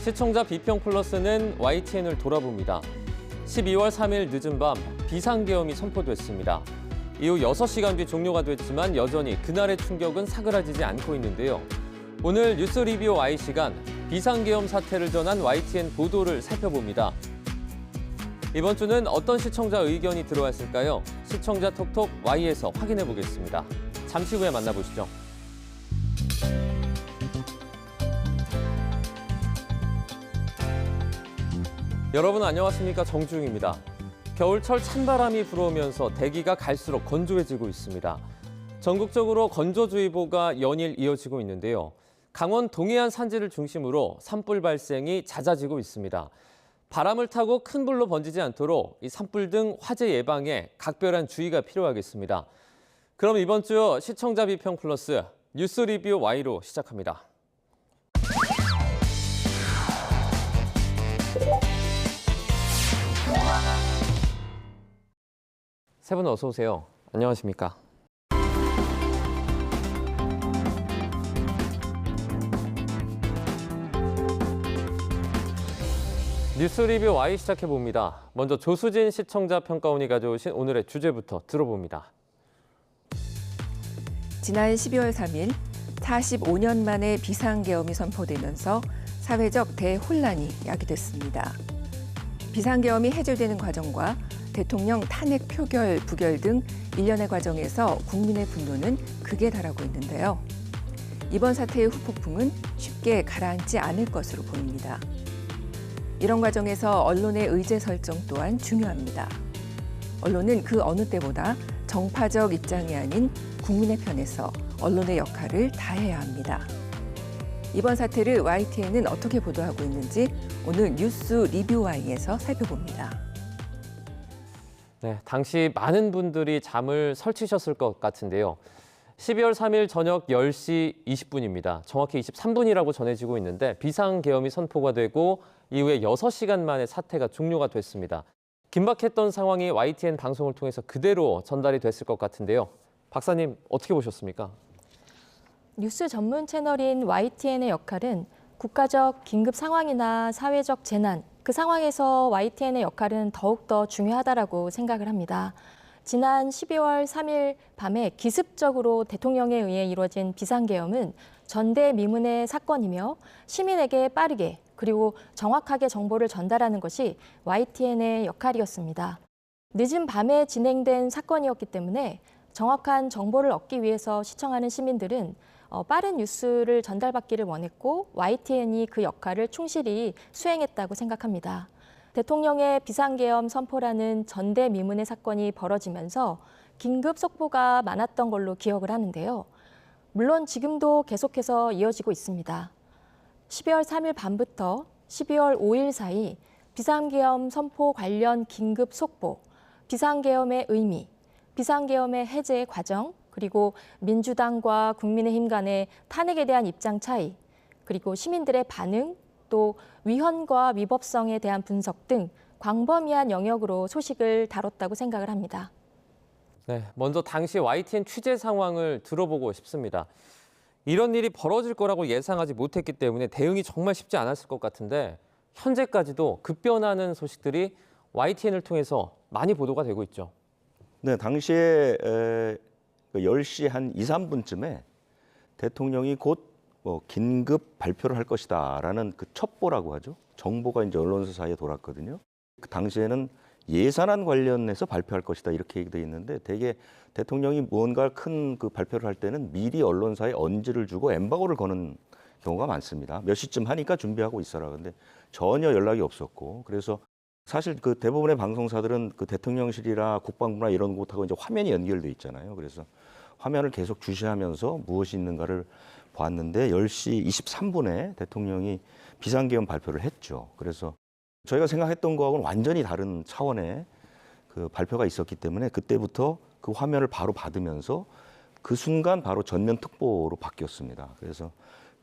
시청자 비평 플러스는 YTN을 돌아봅니다. 12월 3일 늦은 밤 비상계엄이 선포됐습니다. 이후 6시간 뒤 종료가 됐지만 여전히 그날의 충격은 사그라지지 않고 있는데요. 오늘 뉴스 리뷰 Y 시간 비상계엄 사태를 전한 YTN 보도를 살펴봅니다. 이번 주는 어떤 시청자 의견이 들어왔을까요? 시청자 톡톡 Y에서 확인해 보겠습니다. 잠시 후에 만나보시죠. 여러분 안녕하십니까? 정주웅입니다. 겨울철 찬바람이 불어오면서 대기가 갈수록 건조해지고 있습니다. 전국적으로 건조주의보가 연일 이어지고 있는데요. 강원 동해안 산지를 중심으로 산불 발생이 잦아지고 있습니다. 바람을 타고 큰 불로 번지지 않도록 이 산불 등 화재 예방에 각별한 주의가 필요하겠습니다. 그럼 이번 주 시청자 비평 플러스 뉴스 리뷰 Y로 시작합니다. 세 분 어서 오세요. 안녕하십니까? 뉴스 리뷰 Y 시작해봅니다. 먼저 조수진 시청자 평가원이 가져오신 오늘의 주제부터 들어봅니다. 지난 12월 3일 45년 만에 비상계엄이 선포되면서 사회적 대혼란이 야기됐습니다. 비상계엄이 해제되는 과정과 대통령 탄핵 표결, 부결 등 일련의 과정에서 국민의 분노는 극에 달하고 있는데요. 이번 사태의 후폭풍은 쉽게 가라앉지 않을 것으로 보입니다. 이런 과정에서 언론의 의제 설정 또한 중요합니다. 언론은 그 어느 때보다 정파적 입장이 아닌 국민의 편에서 언론의 역할을 다해야 합니다. 이번 사태를 YTN은 어떻게 보도하고 있는지 오늘 뉴스 리뷰 Y에서 살펴봅니다. 네, 당시 많은 분들이 잠을 설치셨을 것 같은데요. 12월 3일 저녁 10시 20분입니다. 정확히 23분이라고 전해지고 있는데 비상계엄이 선포가 되고 이후에 6시간 만에 사태가 종료가 됐습니다. 긴박했던 상황이 YTN 방송을 통해서 그대로 전달이 됐을 것 같은데요. 박사님, 어떻게 보셨습니까? 뉴스 전문 채널인 YTN의 역할은 국가적 긴급 상황이나 사회적 재난, 그 상황에서 YTN의 역할은 더욱더 중요하다고 생각을 합니다. 지난 12월 3일 밤에 기습적으로 대통령에 의해 이루어진 비상계엄은 전대미문의 사건이며 시민에게 빠르게 그리고 정확하게 정보를 전달하는 것이 YTN의 역할이었습니다. 늦은 밤에 진행된 사건이었기 때문에 정확한 정보를 얻기 위해서 시청하는 시민들은 빠른 뉴스를 전달받기를 원했고 YTN이 그 역할을 충실히 수행했다고 생각합니다. 대통령의 비상계엄 선포라는 전대미문의 사건이 벌어지면서 긴급 속보가 많았던 걸로 기억을 하는데요. 물론 지금도 계속해서 이어지고 있습니다. 12월 3일 밤부터 12월 5일 사이 비상계엄 선포 관련 긴급 속보, 비상계엄의 의미, 비상계엄의 해제 과정, 그리고 민주당과 국민의힘 간의 탄핵에 대한 입장 차이, 그리고 시민들의 반응, 또 위헌과 위법성에 대한 분석 등 광범위한 영역으로 소식을 다뤘다고 생각을 합니다. 네, 먼저 당시 YTN 취재 상황을 들어보고 싶습니다. 이런 일이 벌어질 거라고 예상하지 못했기 때문에 대응이 정말 쉽지 않았을 것 같은데 현재까지도 급변하는 소식들이 YTN을 통해서 많이 보도가 되고 있죠. 네, 당시에 10시 한 2, 3분쯤에 대통령이 곧 긴급 발표를 할 것이다라는 그 첩보라고 하죠. 정보가 이제 언론사 사이에 돌았거든요. 그 당시에는 예산안 관련해서 발표할 것이다 이렇게 얘기돼 있는데 대개 대통령이 무언가 큰 그 발표를 할 때는 미리 언론사에 언지를 주고 엠바고를 거는 경우가 많습니다. 몇 시쯤 하니까 준비하고 있어라. 근데 전혀 연락이 없었고 그래서 사실 그 대부분의 방송사들은 그 대통령실이나 국방부나 이런 곳하고 이제 화면이 연결돼 있잖아요. 그래서 화면을 계속 주시하면서 무엇이 있는가를 보았는데 10시 23분에 대통령이 비상계엄 발표를 했죠. 그래서 저희가 생각했던 거하고는 완전히 다른 차원의 그 발표가 있었기 때문에 그때부터 그 화면을 바로 받으면서 그 순간 바로 전면 특보로 바뀌었습니다. 그래서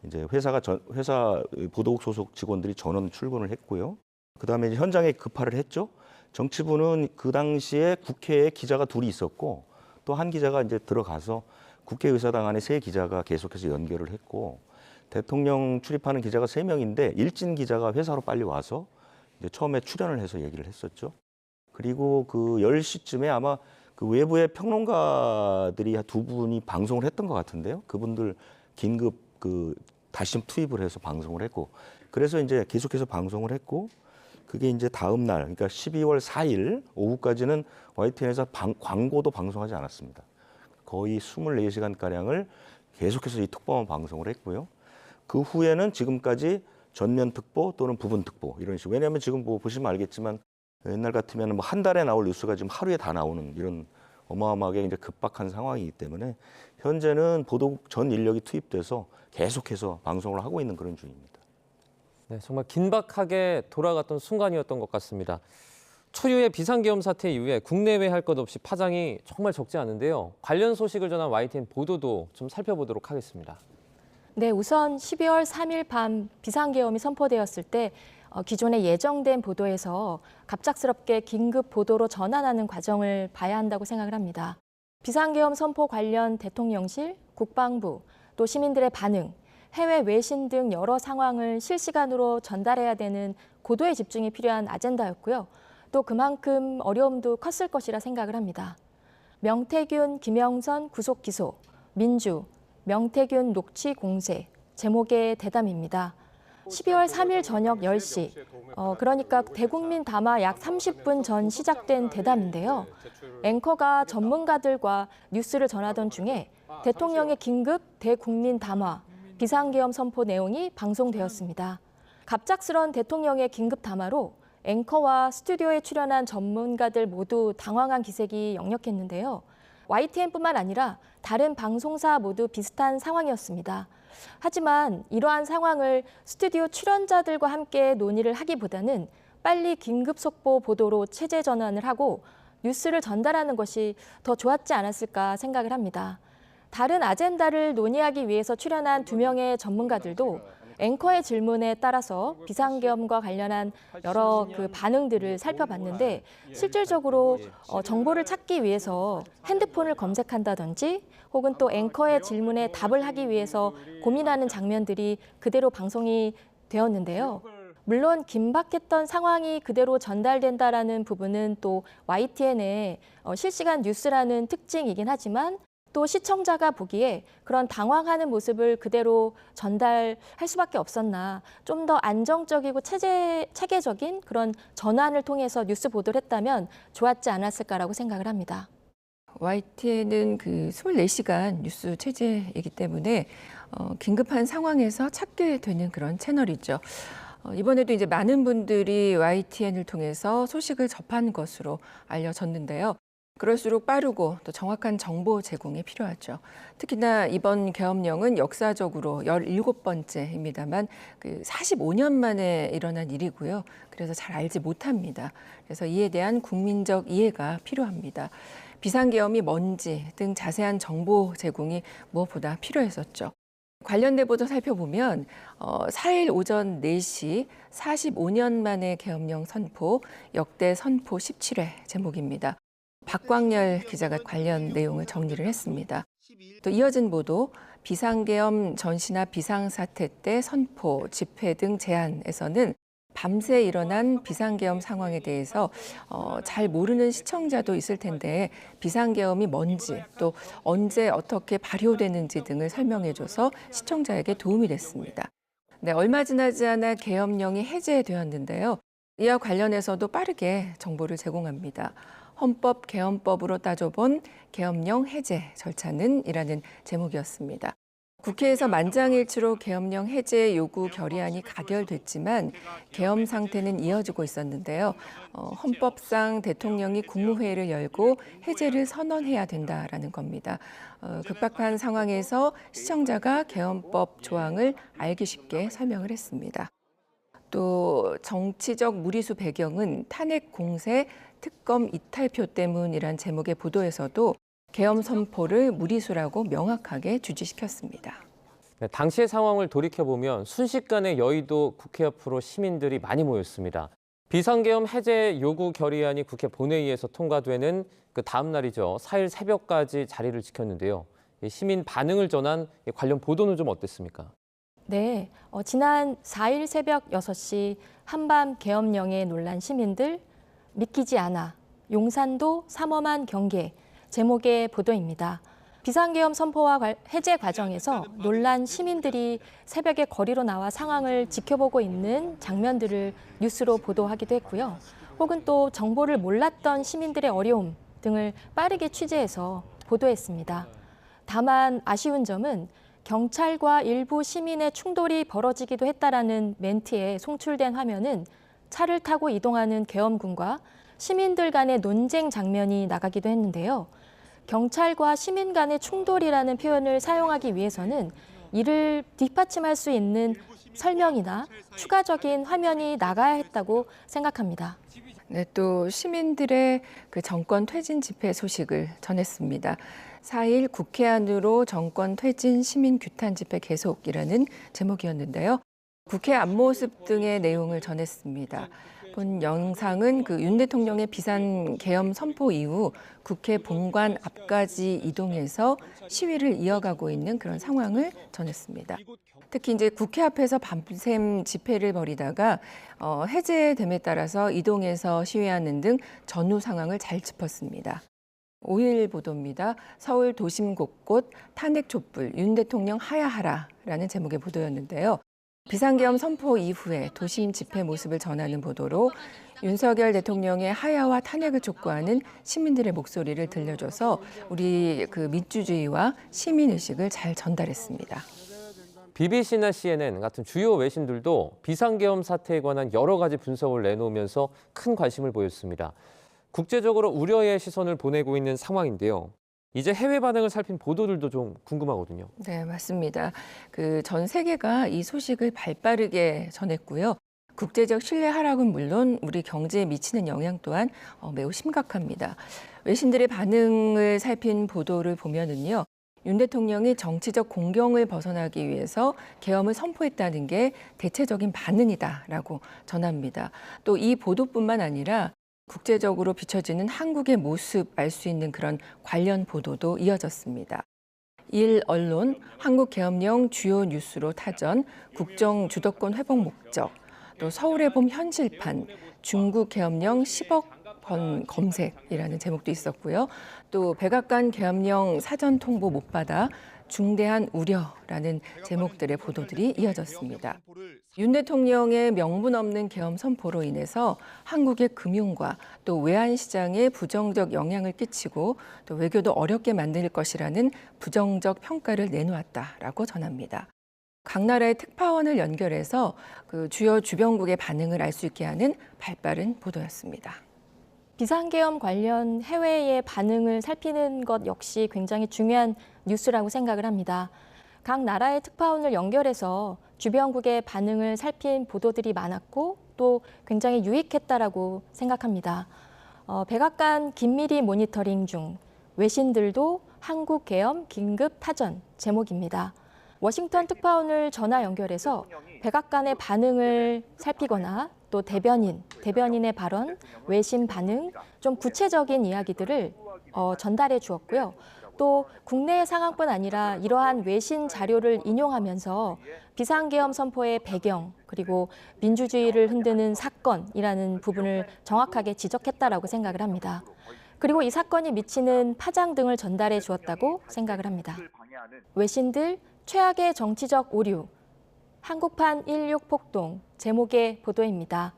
이제 회사 보도국 소속 직원들이 전원 출근을 했고요. 그다음에 이제 현장에 급파를 했죠. 정치부는 그 당시에 국회에 기자가 둘이 있었고 또 한 기자가 이제 들어가서 국회의사당 안에 세 기자가 계속해서 연결을 했고 대통령 출입하는 기자가 3명인데 일진 기자가 회사로 빨리 와서 이제 처음에 출연을 해서 얘기를 했었죠. 그리고 그 10시쯤에 아마 그 외부의 평론가들이 두 분이 방송을 했던 것 같은데요. 그분들 긴급 그 다시 투입을 해서 방송을 했고, 그래서 이제 계속해서 방송을 했고, 그게 이제 다음 날, 그러니까 12월 4일 오후까지는 YTN에서 광고도 방송하지 않았습니다. 거의 24시간 가량을 계속해서 이 특보만 방송을 했고요. 그 후에는 지금까지 전면 특보 또는 부분 특보 이런 식으로. 왜냐하면 지금 뭐 보시면 알겠지만 옛날 같으면 뭐 한 달에 나올 뉴스가 지금 하루에 다 나오는 이런 어마어마하게 이제 급박한 상황이기 때문에 현재는 보도국 전 인력이 투입돼서 계속해서 방송을 하고 있는 그런 중입니다. 네, 정말 긴박하게 돌아갔던 순간이었던 것 같습니다. 초유의 비상계엄 사태 이후에 국내외 할 것 없이 파장이 정말 적지 않은데요. 관련 소식을 전한 YTN 보도도 좀 살펴보도록 하겠습니다. 네, 우선 12월 3일 밤 비상계엄이 선포되었을 때 기존에 예정된 보도에서 갑작스럽게 긴급 보도로 전환하는 과정을 봐야 한다고 생각을 합니다. 비상계엄 선포 관련 대통령실, 국방부, 또 시민들의 반응, 해외 외신 등 여러 상황을 실시간으로 전달해야 되는 고도의 집중이 필요한 아젠다였고요. 또 그만큼 어려움도 컸을 것이라 생각을 합니다. 명태균, 김영선 구속 기소, 민주, 명태균 녹취 공세, 제목의 대담입니다. 12월 3일 저녁 10시, 그러니까 대국민 담화 약 30분 전 시작된 대담인데요. 앵커가 전문가들과 뉴스를 전하던 중에 대통령의 긴급 대국민 담화, 비상계엄 선포 내용이 방송되었습니다. 갑작스런 대통령의 긴급 담화로 앵커와 스튜디오에 출연한 전문가들 모두 당황한 기색이 역력했는데요. YTN뿐만 아니라 다른 방송사 모두 비슷한 상황이었습니다. 하지만 이러한 상황을 스튜디오 출연자들과 함께 논의를 하기보다는 빨리 긴급 속보 보도로 체제 전환을 하고 뉴스를 전달하는 것이 더 좋았지 않았을까 생각을 합니다. 다른 아젠다를 논의하기 위해서 출연한 2명의 전문가들도 앵커의 질문에 따라서 비상계엄과 관련한 여러 그 반응들을 살펴봤는데 실질적으로 정보를 찾기 위해서 핸드폰을 검색한다든지 혹은 또 앵커의 질문에 답을 하기 위해서 고민하는 장면들이 그대로 방송이 되었는데요. 물론 긴박했던 상황이 그대로 전달된다라는 부분은 또 YTN의 실시간 뉴스라는 특징이긴 하지만 또 시청자가 보기에 그런 당황하는 모습을 그대로 전달할 수밖에 없었나, 좀 더 안정적이고 체계적인 그런 전환을 통해서 뉴스 보도를 했다면 좋았지 않았을까라고 생각을 합니다. YTN은 그 24시간 뉴스 체제이기 때문에 긴급한 상황에서 찾게 되는 그런 채널이죠. 이번에도 이제 많은 분들이 YTN을 통해서 소식을 접한 것으로 알려졌는데요. 그럴수록 빠르고 또 정확한 정보 제공이 필요하죠. 특히나 이번 계엄령은 역사적으로 17번째입니다만 그 45년 만에 일어난 일이고요. 그래서 잘 알지 못합니다. 그래서 이에 대한 국민적 이해가 필요합니다. 비상계엄이 뭔지 등 자세한 정보 제공이 무엇보다 필요했었죠. 관련 내보도 살펴보면 4일 오전 4시 45년 만에 계엄령 선포, 역대 선포 17회 제목입니다. 박광열 기자가 관련 내용을 정리를 했습니다. 또 이어진 보도, 비상계엄 전시나 비상사태 때 선포, 집회 등 제안에서는 밤새 일어난 비상계엄 상황에 대해서 잘 모르는 시청자도 있을 텐데 비상계엄이 뭔지 또 언제 어떻게 발효되는지 등을 설명해줘서 시청자에게 도움이 됐습니다. 네, 얼마 지나지 않아 계엄령이 해제되었는데요. 이와 관련해서도 빠르게 정보를 제공합니다. 헌법 개헌법으로 따져본 계엄령 해제 절차는 이라는 제목이었습니다. 국회에서 만장일치로 계엄령 해제 요구 결의안이 가결됐지만 계엄 상태는 이어지고 있었는데요. 헌법상 대통령이 국무회의를 열고 해제를 선언해야 된다라는 겁니다. 급박한 상황에서 시청자가 계엄법 조항을 알기 쉽게 설명을 했습니다. 또 정치적 무리수 배경은 탄핵 공세 특검 이탈표 때문이란 제목의 보도에서도 계엄 선포를 무리수라고 명확하게 주지시켰습니다. 네, 당시의 상황을 돌이켜보면 순식간에 여의도 국회 앞으로 시민들이 많이 모였습니다. 비상계엄 해제 요구 결의안이 국회 본회의에서 통과되는 그 다음 날이죠. 4일 새벽까지 자리를 지켰는데요. 시민 반응을 전한 관련 보도는 좀 어땠습니까? 네, 지난 4일 새벽 6시 한밤 계엄령에 놀란 시민들 믿기지 않아 용산도 삼엄한 경계 제목의 보도입니다. 비상계엄 선포와 해제 과정에서 놀란 시민들이 새벽에 거리로 나와 상황을 지켜보고 있는 장면들을 뉴스로 보도하기도 했고요. 혹은 또 정보를 몰랐던 시민들의 어려움 등을 빠르게 취재해서 보도했습니다. 다만 아쉬운 점은 경찰과 일부 시민의 충돌이 벌어지기도 했다라는 멘트에 송출된 화면은 차를 타고 이동하는 계엄군과 시민들 간의 논쟁 장면이 나가기도 했는데요. 경찰과 시민 간의 충돌이라는 표현을 사용하기 위해서는 이를 뒷받침할 수 있는 설명이나 추가적인 화면이 나가야 했다고 생각합니다. 네, 또 시민들의 그 정권 퇴진 집회 소식을 전했습니다. 4일 국회 안으로 정권 퇴진 시민 규탄 집회 계속이라는 제목이었는데요. 국회 앞모습 등의 내용을 전했습니다. 본 영상은 그 윤 대통령의 비상 계엄 선포 이후 국회 본관 앞까지 이동해서 시위를 이어가고 있는 그런 상황을 전했습니다. 특히 이제 국회 앞에서 밤샘 집회를 벌이다가 해제됨에 따라서 이동해서 시위하는 등 전후 상황을 잘 짚었습니다. 5일 보도입니다. 서울 도심 곳곳 탄핵 촛불 윤 대통령 하야하라라는 제목의 보도였는데요. 비상계엄 선포 이후에 도심 집회 모습을 전하는 보도로 윤석열 대통령의 하야와 탄핵을 촉구하는 시민들의 목소리를 들려줘서 우리 그 민주주의와 시민의식을 잘 전달했습니다. BBC나 CNN 같은 주요 외신들도 비상계엄 사태에 관한 여러 가지 분석을 내놓으면서 큰 관심을 보였습니다. 국제적으로 우려의 시선을 보내고 있는 상황인데요. 이제 해외 반응을 살핀 보도들도 좀 궁금하거든요. 네, 맞습니다. 그 전 세계가 이 소식을 발빠르게 전했고요. 국제적 신뢰 하락은 물론 우리 경제에 미치는 영향 또한 매우 심각합니다. 외신들의 반응을 살핀 보도를 보면은요. 윤 대통령이 정치적 공경을 벗어나기 위해서 계엄을 선포했다는 게 대체적인 반응이다라고 전합니다. 또 이 보도뿐만 아니라 국제적으로 비춰지는 한국의 모습 알 수 있는 그런 관련 보도도 이어졌습니다. 일 언론, 한국계엄령 주요 뉴스로 타전, 국정 주도권 회복 목적, 또 서울의 봄 현실판, 중국 계엄령 10억 번 검색이라는 제목도 있었고요. 또 백악관 계엄령 사전 통보 못 받아 중대한 우려라는 제목들의 보도들이 이어졌습니다. 윤 대통령의 명분 없는 계엄 선포로 인해서 한국의 금융과 또 외환 시장에 부정적 영향을 끼치고 또 외교도 어렵게 만들 것이라는 부정적 평가를 내놓았다라고 전합니다. 각 나라의 특파원을 연결해서 그 주요 주변국의 반응을 알 수 있게 하는 발빠른 보도였습니다. 비상계엄 관련 해외의 반응을 살피는 것 역시 굉장히 중요한 뉴스라고 생각을 합니다. 각 나라의 특파원을 연결해서 주변국의 반응을 살핀 보도들이 많았고 또 굉장히 유익했다라고 생각합니다. 백악관 긴밀히 모니터링 중 외신들도 한국 계엄 긴급 타전 제목입니다. 워싱턴 특파원을 전화 연결해서 백악관의 반응을 살피거나 또 대변인의 발언, 외신 반응, 좀 구체적인 이야기들을 전달해 주었고요. 또 국내 상황뿐 아니라 이러한 외신 자료를 인용하면서 비상계엄 선포의 배경 그리고 민주주의를 흔드는 사건이라는 부분을 정확하게 지적했다라고 생각을 합니다. 그리고 이 사건이 미치는 파장 등을 전달해 주었다고 생각을 합니다. 외신들 최악의 정치적 오류, 한국판 16 폭동 제목의 보도입니다.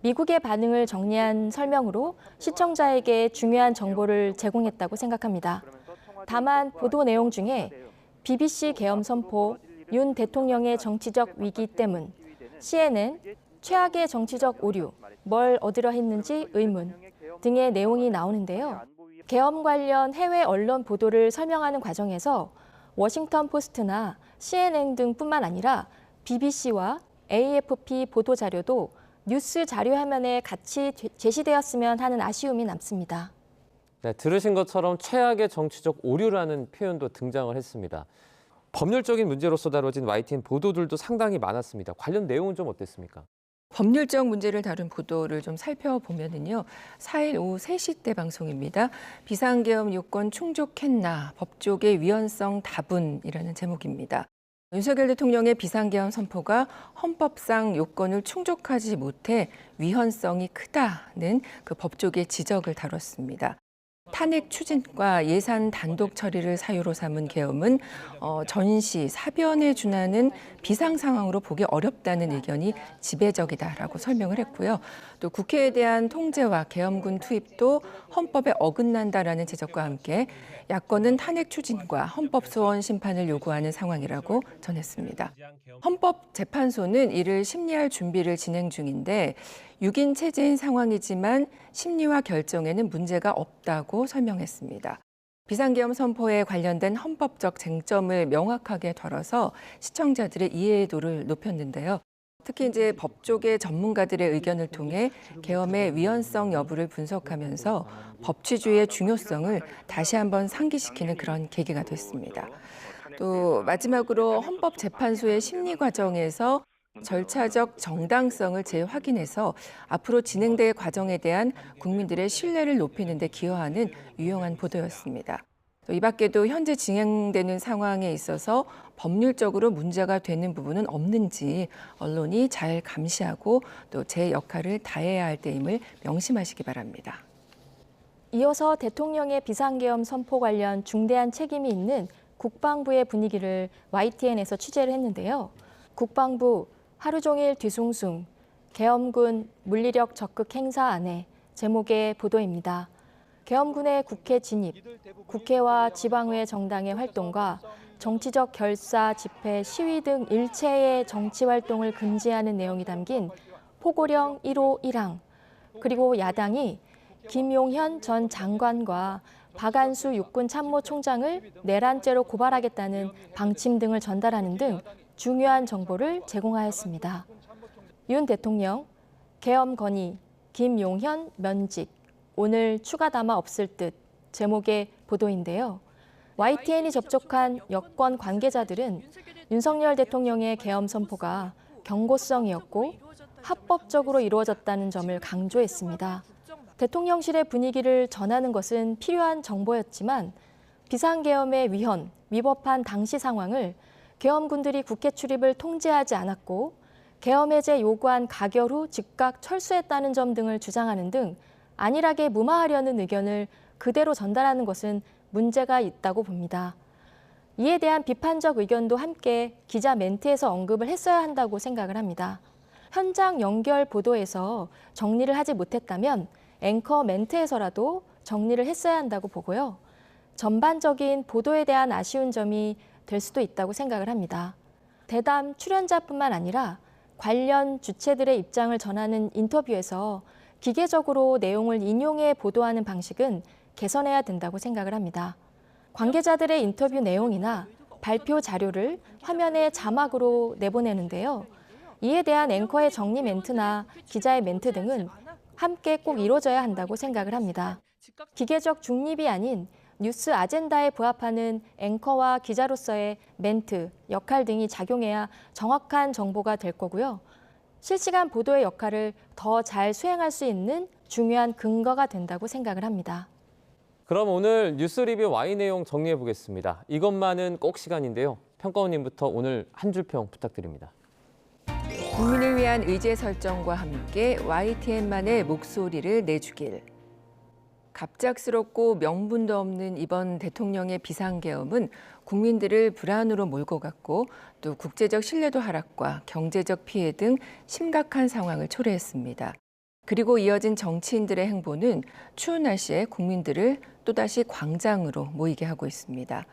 미국의 반응을 정리한 설명으로 시청자에게 중요한 정보를 제공했다고 생각합니다. 다만 보도 내용 중에 BBC 계엄 선포, 윤 대통령의 정치적 위기 때문, CNN 최악의 정치적 오류, 뭘 얻으려 했는지 의문 등의 내용이 나오는데요. 계엄 관련 해외 언론 보도를 설명하는 과정에서 워싱턴 포스트나 CNN 등뿐만 아니라 BBC와 AFP 보도 자료도 뉴스 자료 화면에 같이 제시되었으면 하는 아쉬움이 남습니다. 네, 들으신 것처럼 최악의 정치적 오류라는 표현도 등장을 했습니다. 법률적인 문제로서 다뤄진 YTN 보도들도 상당히 많았습니다. 관련 내용은 좀 어땠습니까? 법률적 문제를 다룬 보도를 좀 살펴보면은요. 4일 오후 3시 때 방송입니다. 비상계엄 요건 충족했나 법조계 위헌성 다분이라는 제목입니다. 윤석열 대통령의 비상계엄 선포가 헌법상 요건을 충족하지 못해 위헌성이 크다는 그 법조계 지적을 다뤘습니다. 탄핵 추진과 예산 단독 처리를 사유로 삼은 계엄은 전시, 사변에 준하는 비상 상황으로 보기 어렵다는 의견이 지배적이다라고 설명을 했고요. 또 국회에 대한 통제와 계엄군 투입도 헌법에 어긋난다라는 지적과 함께 야권은 탄핵 추진과 헌법 소원 심판을 요구하는 상황이라고 전했습니다. 헌법재판소는 이를 심리할 준비를 진행 중인데 6인 체제인 상황이지만 심리와 결정에는 문제가 없다고 설명했습니다. 비상계엄 선포에 관련된 헌법적 쟁점을 명확하게 다뤄서 시청자들의 이해도를 높였는데요. 특히 이제 법조계 전문가들의 의견을 통해 계엄의 위헌성 여부를 분석하면서 법치주의의 중요성을 다시 한번 상기시키는 그런 계기가 됐습니다. 또 마지막으로 헌법재판소의 심리 과정에서 절차적 정당성을 재확인해서 앞으로 진행될 과정에 대한 국민들의 신뢰를 높이는 데 기여하는 유용한 보도였습니다. 이 밖에도 현재 진행되는 상황에 있어서 법률적으로 문제가 되는 부분은 없는지 언론이 잘 감시하고 또 제 역할을 다해야 할 때임을 명심하시기 바랍니다. 이어서 대통령의 비상계엄 선포 관련 중대한 책임이 있는 국방부의 분위기를 YTN에서 취재를 했는데요. 국방부 하루 종일 뒤숭숭, 계엄군 물리력 적극 행사 안에 제목의 보도입니다. 계엄군의 국회 진입, 국회와 지방외 정당의 활동과 정치적 결사, 집회, 시위 등 일체의 정치 활동을 금지하는 내용이 담긴 포고령 1호 1항, 그리고 야당이 김용현 전 장관과 박안수 육군 참모총장을 내란죄로 고발하겠다는 방침 등을 전달하는 등 중요한 정보를 제공하였습니다. 윤 대통령, 계엄 건의, 김용현 면직, 오늘 추가 담화 없을 듯 제목의 보도인데요. YTN이 접촉한 여권 관계자들은 윤석열 대통령의 계엄 선포가 경고성이었고 합법적으로 이루어졌다는 점을 강조했습니다. 대통령실의 분위기를 전하는 것은 필요한 정보였지만 비상계엄의 위헌, 위법한 당시 상황을 계엄군들이 국회 출입을 통제하지 않았고 계엄 해제 요구한 가결 후 즉각 철수했다는 점 등을 주장하는 등 안일하게 무마하려는 의견을 그대로 전달하는 것은 문제가 있다고 봅니다. 이에 대한 비판적 의견도 함께 기자 멘트에서 언급을 했어야 한다고 생각을 합니다. 현장 연결 보도에서 정리를 하지 못했다면 앵커 멘트에서라도 정리를 했어야 한다고 보고요. 전반적인 보도에 대한 아쉬운 점이 될 수도 있다고 생각을 합니다. 대담 출연자뿐만 아니라 관련 주체들의 입장을 전하는 인터뷰에서 기계적으로 내용을 인용해 보도하는 방식은 개선해야 된다고 생각을 합니다. 관계자들의 인터뷰 내용이나 발표 자료를 화면에 자막으로 내보내는데요. 이에 대한 앵커의 정리 멘트나 기자의 멘트 등은 함께 꼭 이루어져야 한다고 생각을 합니다. 기계적 중립이 아닌 뉴스 아젠다에 부합하는 앵커와 기자로서의 멘트, 역할 등이 작용해야 정확한 정보가 될 거고요. 실시간 보도의 역할을 더 잘 수행할 수 있는 중요한 근거가 된다고 생각을 합니다. 그럼 오늘 뉴스 리뷰 Y 내용 정리해 보겠습니다. 이것만은 꼭 시간인데요. 평가원님부터 오늘 한 줄 평 부탁드립니다. 국민을 위한 의제 설정과 함께 YTN만의 목소리를 내주길. 갑작스럽고 명분도 없는 이번 대통령의 비상계엄은 국민들을 불안으로 몰고 갔고 또 국제적 신뢰도 하락과 경제적 피해 등 심각한 상황을 초래했습니다. 그리고 이어진 정치인들의 행보는 추운 날씨에 국민들을 또다시 광장으로 모이게 하고 있습니다.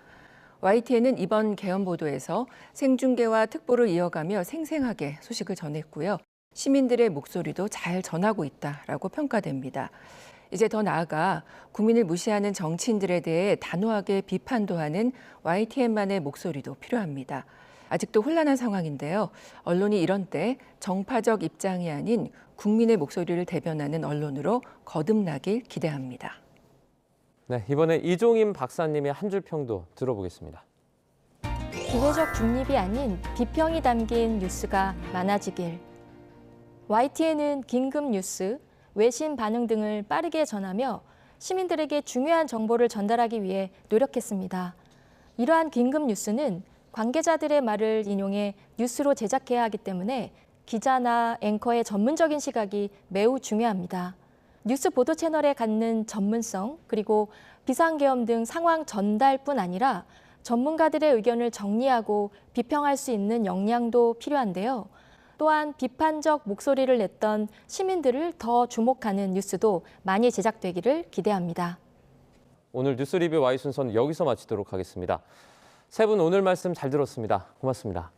YTN은 이번 계엄 보도에서 생중계와 특보를 이어가며 생생하게 소식을 전했고요. 시민들의 목소리도 잘 전하고 있다라고 평가됩니다. 이제 더 나아가 국민을 무시하는 정치인들에 대해 단호하게 비판도 하는 YTN만의 목소리도 필요합니다. 아직도 혼란한 상황인데요. 언론이 이런 때 정파적 입장이 아닌 국민의 목소리를 대변하는 언론으로 거듭나길 기대합니다. 네, 이번에 이종임 박사님의 한 줄 평도 들어보겠습니다. 기계적 중립이 아닌 비평이 담긴 뉴스가 많아지길. YTN은 긴급 뉴스, 외신 반응 등을 빠르게 전하며 시민들에게 중요한 정보를 전달하기 위해 노력했습니다. 이러한 긴급 뉴스는 관계자들의 말을 인용해 뉴스로 제작해야 하기 때문에 기자나 앵커의 전문적인 시각이 매우 중요합니다. 뉴스 보도 채널에 갖는 전문성, 그리고 비상계엄 등 상황 전달뿐 아니라 전문가들의 의견을 정리하고 비평할 수 있는 역량도 필요한데요. 또한 비판적 목소리를 냈던 시민들을 더 주목하는 뉴스도 많이 제작되기를 기대합니다. 오늘 뉴스 리뷰 Y 순서는 여기서 마치도록 하겠습니다. 세 분 오늘 말씀 잘 들었습니다. 고맙습니다.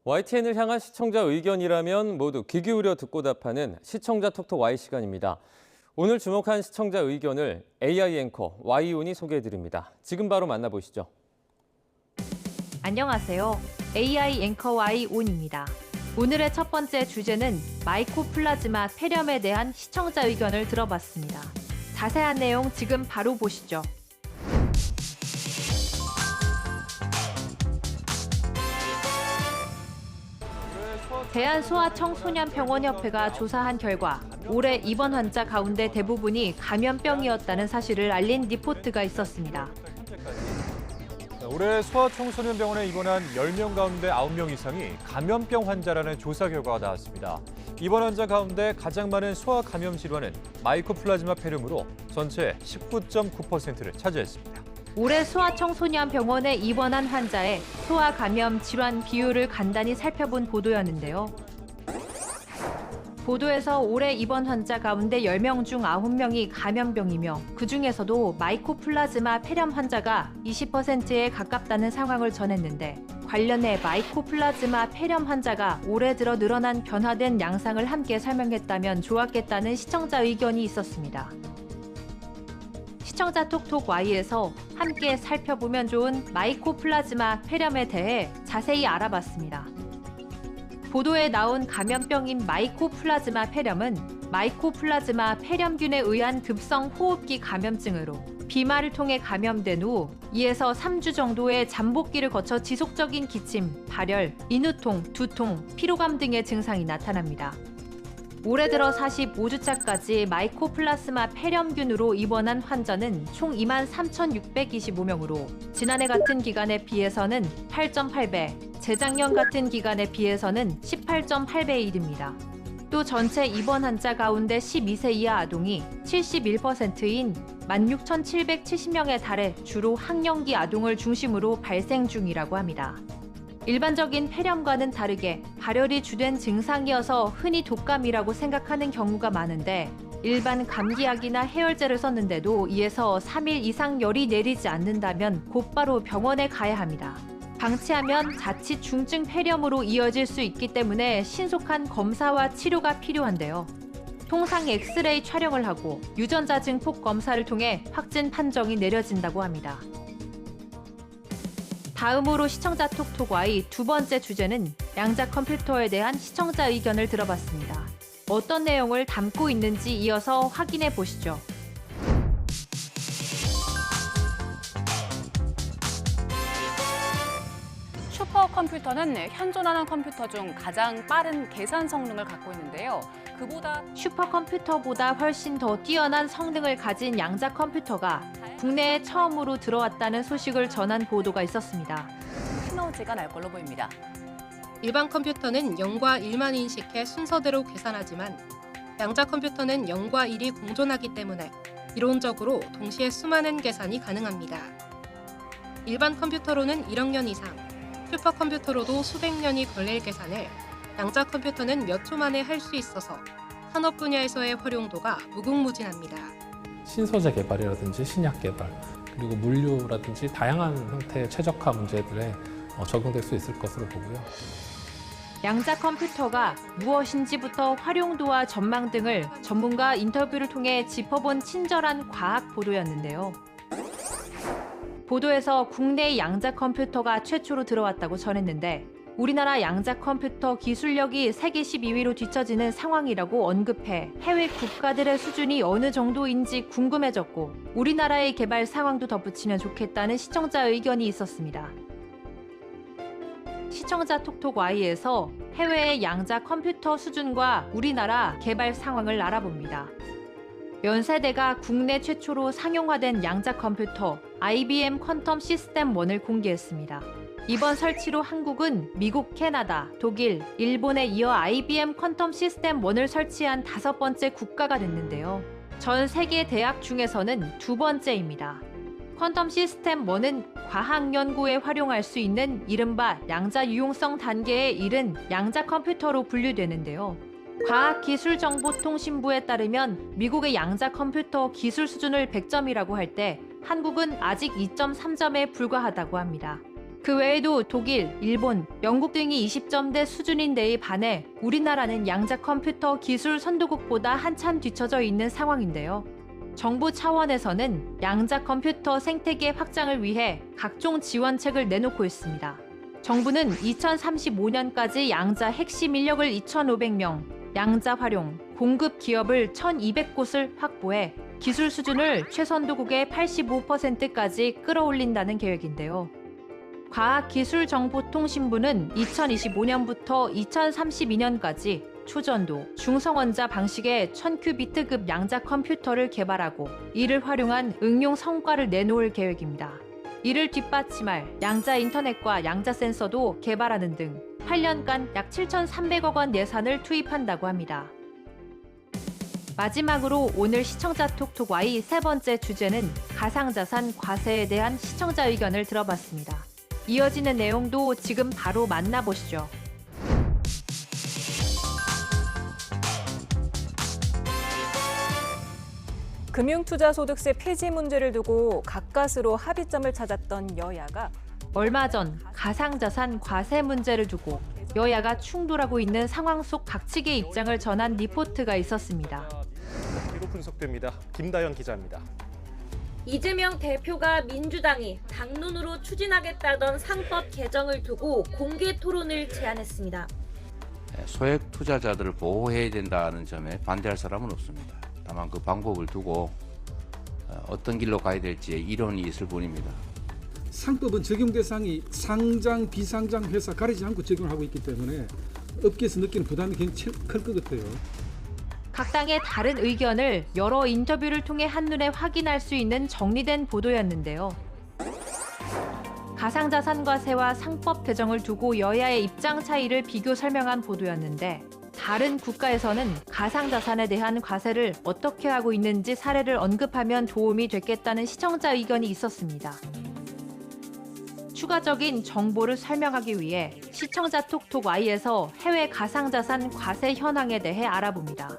YTN을 향한 시청자 의견이라면 모두 귀 기울여 듣고 답하는 시청자 톡톡 Y 시간입니다. 오늘 주목한 시청자 의견을 AI 앵커 Y온이 소개해드립니다. 지금 바로 만나보시죠. 안녕하세요. AI 앵커 Y온입니다. 오늘의 첫 번째 주제는 마이코플라즈마 폐렴에 대한 시청자 의견을 들어봤습니다. 자세한 내용 지금 바로 보시죠. 대한소아청소년병원협회가 조사한 결과 올해 입원 환자 가운데 대부분이 감염병이었다는 사실을 알린 리포트가 있었습니다. 올해 소아청소년병원에 입원한 10명 가운데 9명 이상이 감염병 환자라는 조사 결과가 나왔습니다. 입원 환자 가운데 가장 많은 소아 감염 질환은 마이코플라즈마 폐렴으로 전체 19.9%를 차지했습니다. 올해 소아청소년병원에 입원한 환자의 소아 감염 질환 비율을 간단히 살펴본 보도였는데요. 보도에서 올해 입원 환자 가운데 10명 중 9명이 감염병이며 그중에서도 마이코플라즈마 폐렴 환자가 20%에 가깝다는 상황을 전했는데 관련해 마이코플라즈마 폐렴 환자가 올해 들어 늘어난 변화된 양상을 함께 설명했다면 좋았겠다는 시청자 의견이 있었습니다. 시청자 톡톡 Y에서 함께 살펴보면 좋은 마이코플라즈마 폐렴에 대해 자세히 알아봤습니다. 보도에 나온 감염병인 마이코플라즈마 폐렴은 마이코플라즈마 폐렴균에 의한 급성 호흡기 감염증으로 비말을 통해 감염된 후 2에서 3주 정도의 잠복기를 거쳐 지속적인 기침, 발열, 인후통, 두통, 피로감 등의 증상이 나타납니다. 올해 들어 45주차까지 마이코플라즈마 폐렴균으로 입원한 환자는 총 23,625명으로 지난해 같은 기간에 비해서는 8.8배, 재작년 같은 기간에 비해서는 18.8배에 이릅니다. 또 전체 입원 환자 가운데 12세 이하 아동이 71%인 16,770명에 달해 주로 학령기 아동을 중심으로 발생 중이라고 합니다. 일반적인 폐렴과는 다르게 발열이 주된 증상이어서 흔히 독감이라고 생각하는 경우가 많은데 일반 감기약이나 해열제를 썼는데도 2에서 3일 이상 열이 내리지 않는다면 곧바로 병원에 가야 합니다. 방치하면 자칫 중증 폐렴으로 이어질 수 있기 때문에 신속한 검사와 치료가 필요한데요. 통상 엑스레이 촬영을 하고 유전자 증폭 검사를 통해 확진 판정이 내려진다고 합니다. 다음으로 시청자 톡톡 Y 두 번째 주제는 양자 컴퓨터에 대한 시청자 의견을 들어봤습니다. 어떤 내용을 담고 있는지 이어서 확인해 보시죠. 슈퍼컴퓨터는 현존하는 컴퓨터 중 가장 빠른 계산 성능을 갖고 있는데요. 슈퍼컴퓨터보다 훨씬 더 뛰어난 성능을 가진 양자 컴퓨터가 국내에 처음으로 들어왔다는 소식을 전한 보도가 있었습니다. 시너지가 날 걸로 보입니다. 일반 컴퓨터는 0과 1만 인식해 순서대로 계산하지만 양자 컴퓨터는 0과 1이 공존하기 때문에 이론적으로 동시에 수많은 계산이 가능합니다. 일반 컴퓨터로는 1억 년 이상, 슈퍼컴퓨터로도 수백 년이 걸릴 계산을 양자 컴퓨터는 몇 초 만에 할 수 있어서 산업 분야에서의 활용도가 무궁무진합니다. 신소재 개발이라든지 신약 개발, 그리고 물류라든지 다양한 형태의 최적화 문제들에 적용될 수 있을 것으로 보고요. 양자 컴퓨터가 무엇인지부터 활용도와 전망 등을 전문가 인터뷰를 통해 짚어본 친절한 과학 보도였는데요. 보도에서 국내 양자 컴퓨터가 최초로 들어왔다고 전했는데 우리나라 양자 컴퓨터 기술력이 세계 12위로 뒤처지는 상황이라고 언급해 해외 국가들의 수준이 어느 정도인지 궁금해졌고 우리나라의 개발 상황도 덧붙이면 좋겠다는 시청자 의견이 있었습니다. 시청자 톡톡Y에서 해외의 양자 컴퓨터 수준과 우리나라 개발 상황을 알아봅니다. 연세대가 국내 최초로 상용화된 양자 컴퓨터 IBM 퀀텀 시스템 1을 공개했습니다. 이번 설치로 한국은 미국, 캐나다, 독일, 일본에 이어 IBM 퀀텀 시스템 1을 설치한 5번째 국가가 됐는데요. 전 세계 대학 중에서는 2번째입니다. 퀀텀 시스템 1은 과학 연구에 활용할 수 있는 이른바 양자 유용성 단계에 이른 양자 컴퓨터로 분류되는데요. 과학기술정보통신부에 따르면 미국의 양자 컴퓨터 기술 수준을 100점이라고 할 때 한국은 아직 2.3점에 불과하다고 합니다. 그 외에도 독일, 일본, 영국 등이 20점대 수준인 데에 반해 우리나라는 양자 컴퓨터 기술 선도국보다 한참 뒤처져 있는 상황인데요. 정부 차원에서는 양자 컴퓨터 생태계 확장을 위해 각종 지원책을 내놓고 있습니다. 정부는 2035년까지 양자 핵심 인력을 2,500명, 양자 활용, 공급 기업을 1,200곳을 확보해 기술 수준을 최선도국의 85%까지 끌어올린다는 계획인데요. 과학기술정보통신부는 2025년부터 2032년까지 초전도, 중성원자 방식의 1000큐비트급 양자 컴퓨터를 개발하고 이를 활용한 응용 성과를 내놓을 계획입니다. 이를 뒷받침할 양자 인터넷과 양자 센서도 개발하는 등 8년간 약 7,300억 원 예산을 투입한다고 합니다. 마지막으로 오늘 시청자 톡톡Y 세 번째 주제는 가상자산 과세에 대한 시청자 의견을 들어봤습니다. 이어지는 내용도 지금 바로 만나보시죠. 금융투자소득세 폐지 문제를 두고 가까스로 합의점을 찾았던 여야가 얼마 전 가상자산 과세 문제를 두고 여야가 충돌하고 있는 상황 속 각 측의 입장을 전한 리포트가 있었습니다. 그리고 분석됩니다. 김다현 기자입니다. 이재명 대표가 민주당이 당론으로 추진하겠다던 상법 개정을 두고 공개 토론을 제안했습니다. 소액 투자자들을 보호해야 된다는 점에 반대할 사람은 없습니다. 다만 그 방법을 두고 어떤 길로 가야 될지 이론이 있을 뿐입니다. 상법은 적용 대상이 상장, 비상장 회사 가리지 않고 적용하고 있기 때문에 업계에서 느끼는 부담이 굉장히 클 것 같아요. 각 당의 다른 의견을 여러 인터뷰를 통해 한눈에 확인할 수 있는 정리된 보도였는데요. 가상자산과세와 상법 개정을 두고 여야의 입장 차이를 비교 설명한 보도였는데 다른 국가에서는 가상자산에 대한 과세를 어떻게 하고 있는지 사례를 언급하면 도움이 됐겠다는 시청자 의견이 있었습니다. 추가적인 정보를 설명하기 위해 시청자 톡톡Y에서 해외 가상자산 과세 현황에 대해 알아봅니다.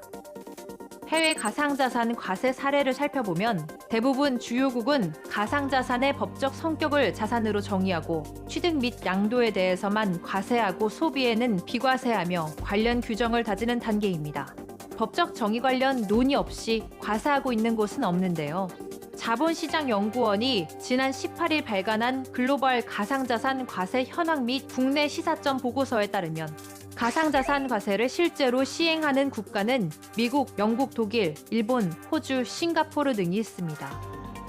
해외 가상자산 과세 사례를 살펴보면 대부분 주요국은 가상자산의 법적 성격을 자산으로 정의하고 취득 및 양도에 대해서만 과세하고 소비에는 비과세하며 관련 규정을 다지는 단계입니다. 법적 정의 관련 논의 없이 과세하고 있는 곳은 없는데요. 자본시장연구원이 지난 18일 발간한 글로벌 가상자산 과세 현황 및 국내 시사점 보고서에 따르면 가상자산 과세를 실제로 시행하는 국가는 미국, 영국, 독일, 일본, 호주, 싱가포르 등이 있습니다.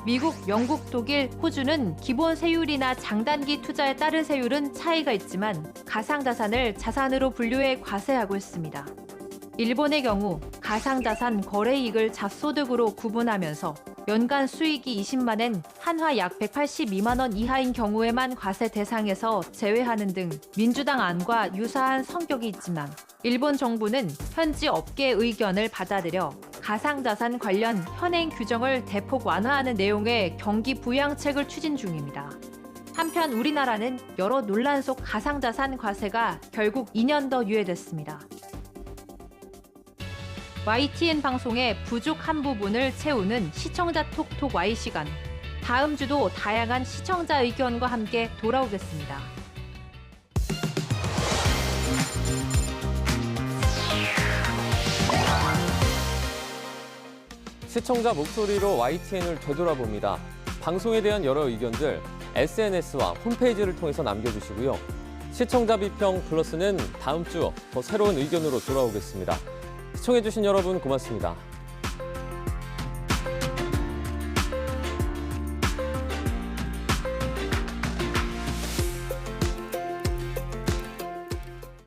미국, 영국, 독일, 호주는 기본 세율이나 장단기 투자에 따른 세율은 차이가 있지만 가상자산을 자산으로 분류해 과세하고 있습니다. 일본의 경우 가상자산 거래이익을 잡소득으로 구분하면서 연간 수익이 20만엔, 한화 약 182만 원 이하인 경우에만 과세 대상에서 제외하는 등 민주당 안과 유사한 성격이 있지만 일본 정부는 현지 업계 의견을 받아들여 가상자산 관련 현행 규정을 대폭 완화하는 내용의 경기 부양책을 추진 중입니다. 한편 우리나라는 여러 논란 속 가상자산 과세가 결국 2년 더 유예됐습니다. YTN 방송의 부족한 부분을 채우는 시청자 톡톡 Y 시간. 다음 주도 다양한 시청자 의견과 함께 돌아오겠습니다. 시청자 목소리로 YTN을 되돌아봅니다. 방송에 대한 여러 의견들 SNS와 홈페이지를 통해서 남겨주시고요. 시청자 비평 플러스는 다음 주 더 새로운 의견으로 돌아오겠습니다. 시청해주신 여러분 고맙습니다.